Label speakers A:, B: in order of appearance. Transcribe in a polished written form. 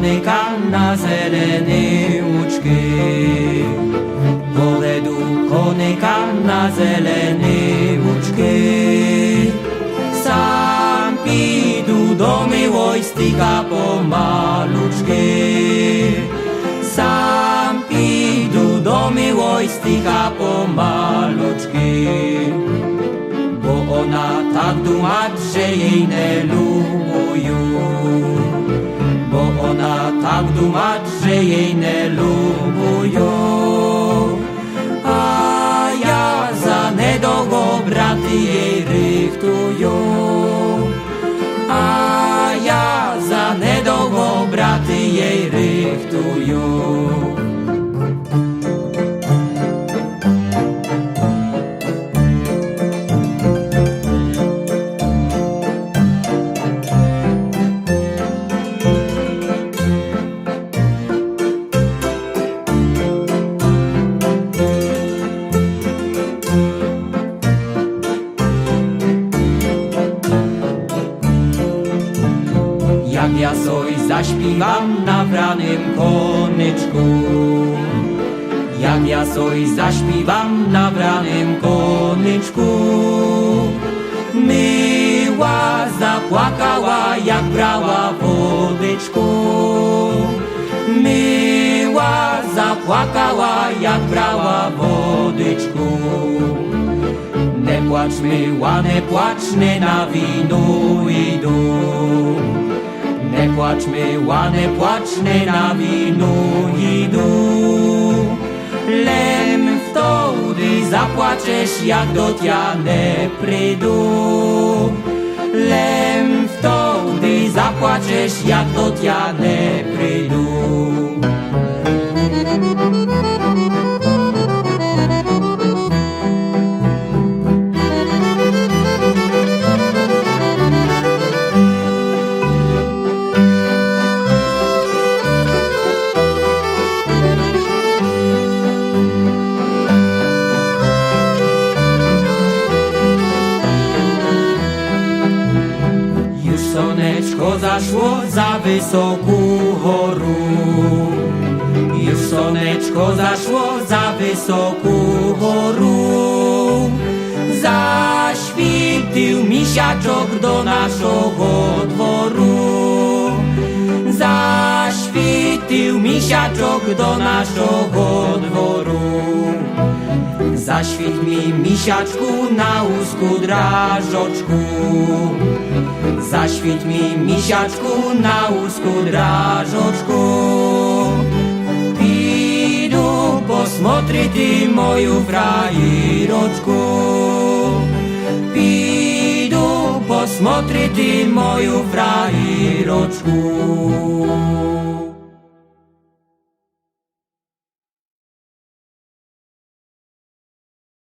A: konika na zelenej łuczki. Povedu konika na zelenej łuczki. Sam pidu do miłojstika pomaluczki. Sam pidu do miłojstika pomaluczki. Bo ona tak duma, że jej nie lubują. Bo ona tak duma, że jej nie lubują. A ja za niedługo braty jej rychtują. A ja za niedługo braty jej rychtują. Jak ja soj zaśpiewam na branym konyczku. Jak ja soj zaśpiewam na branym konyczku. Myła zapłakała, jak brała wodyczku. Myła zapłakała, jak brała wodyczku. Nie płacz myła, nie płacz, nie na winu idą. Nie płacz myła, nie płacz, nie na winu idą. Lem wtedy zapłaczesz, jak do tia nie przyjdą. Lem wtedy zapłaczesz, jak do tia nie przyjdą. Słoneczko zaszło za wysoką górę. Już słoneczko zaszło za wysoką górę. Zaświecił misiaczok do naszego dworu. Zaświecił misiaczok do naszego dworu. Zaświeć mi, misiaczku, na łóżku drażoczku. Zaświeć mi, misiaczku, na łóżku drażoczku. Idu posmotriti moją frajeroczku. Idu posmotriti moją frajeroczku.